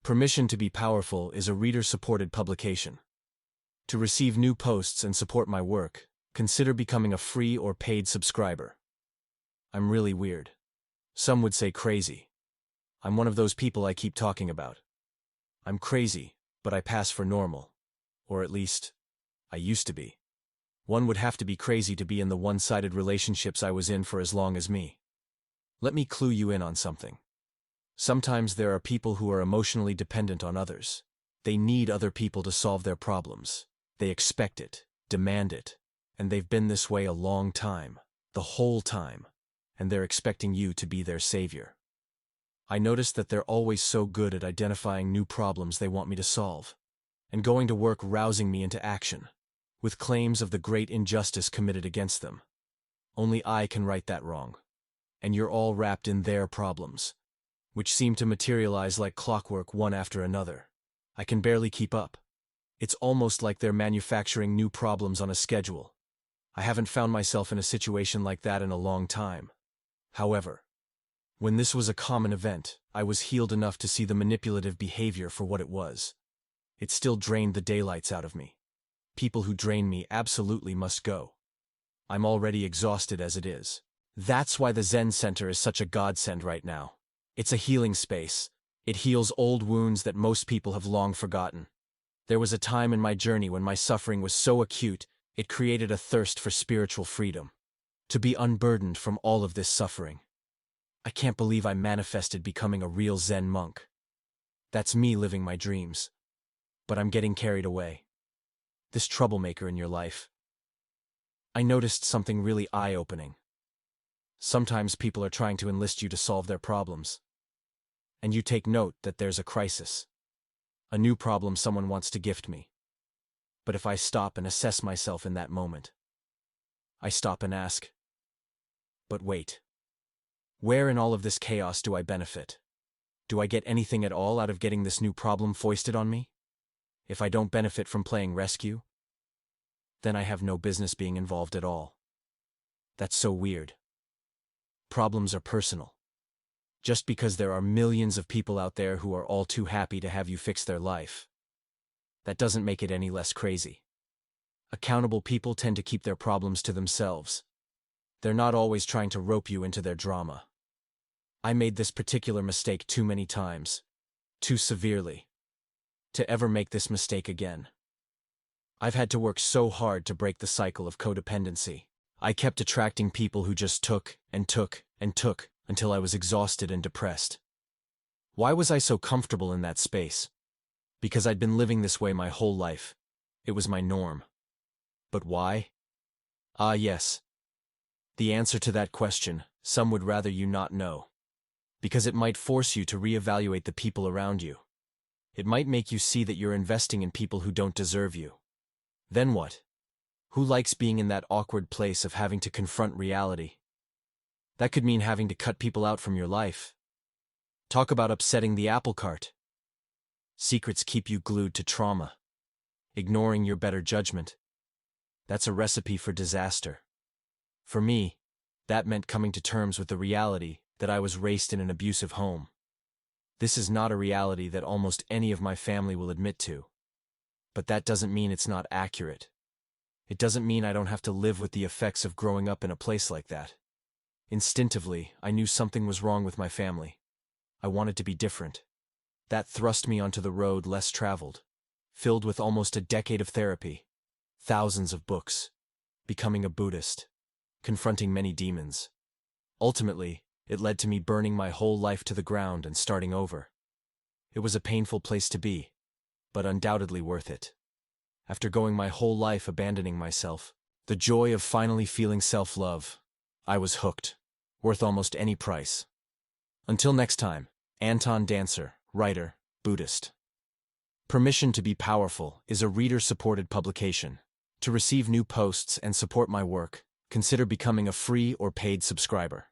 Permission to be Powerful is a reader-supported publication. To receive new posts and support my work, consider becoming a free or paid subscriber. I'm really weird. Some would say crazy. I'm one of those people I keep talking about. I'm crazy, but I pass for normal. Or at least, I used to be. One would have to be crazy to be in the one-sided relationships I was in for as long as me. Let me clue you in on something. Sometimes there are people who are emotionally dependent on others. They need other people to solve their problems. They expect it, demand it, and they've been this way a long time, the whole time, and they're expecting you to be their savior. I noticed that they're always so good at identifying new problems they want me to solve, and going to work rousing me into action, with claims of the great injustice committed against them. Only I can right that wrong, and you're all wrapped in their problems, which seem to materialize like clockwork one after another. I can barely keep up. It's almost like they're manufacturing new problems on a schedule. I haven't found myself in a situation like that in a long time. However, when this was a common event, I was healed enough to see the manipulative behavior for what it was. It still drained the daylights out of me. People who drain me absolutely must go. I'm already exhausted as it is. That's why the Zen Center is such a godsend right now. It's a healing space. It heals old wounds that most people have long forgotten. There was a time in my journey when my suffering was so acute, it created a thirst for spiritual freedom. To be unburdened from all of this suffering. I can't believe I manifested becoming a real Zen monk. That's me living my dreams. But I'm getting carried away. This troublemaker in your life. I noticed something really eye-opening. Sometimes people are trying to enlist you to solve their problems. And you take note that there's a crisis. A new problem someone wants to gift me. But if I stop and assess myself in that moment, I stop and ask, but wait. Where in all of this chaos do I benefit? Do I get anything at all out of getting this new problem foisted on me? If I don't benefit from playing rescue, then I have no business being involved at all. That's so weird. Problems are personal. Just because there are millions of people out there who are all too happy to have you fix their life, that doesn't make it any less crazy. Accountable people tend to keep their problems to themselves. They're not always trying to rope you into their drama. I made this particular mistake too many times, too severely, to ever make this mistake again. I've had to work so hard to break the cycle of codependency. I kept attracting people who just took and took and took until I was exhausted and depressed. Why was I so comfortable in that space? Because I'd been living this way my whole life. It was my norm. But why? Ah, yes. The answer to that question, some would rather you not know. Because it might force you to reevaluate the people around you. It might make you see that you're investing in people who don't deserve you. Then what? Who likes being in that awkward place of having to confront reality? That could mean having to cut people out from your life. Talk about upsetting the apple cart. Secrets keep you glued to trauma. Ignoring your better judgment. That's a recipe for disaster. For me, that meant coming to terms with the reality that I was raised in an abusive home. This is not a reality that almost any of my family will admit to. But that doesn't mean it's not accurate. It doesn't mean I don't have to live with the effects of growing up in a place like that. Instinctively, I knew something was wrong with my family. I wanted to be different. That thrust me onto the road less traveled, filled with almost a decade of therapy, thousands of books, becoming a Buddhist, confronting many demons. Ultimately, it led to me burning my whole life to the ground and starting over. It was a painful place to be, but undoubtedly worth it. After going my whole life abandoning myself, the joy of finally feeling self-love, I was hooked, worth almost any price. Until next time, Anton Dancer, writer, Buddhist. Permission to be Powerful is a reader-supported publication. To receive new posts and support my work, consider becoming a free or paid subscriber.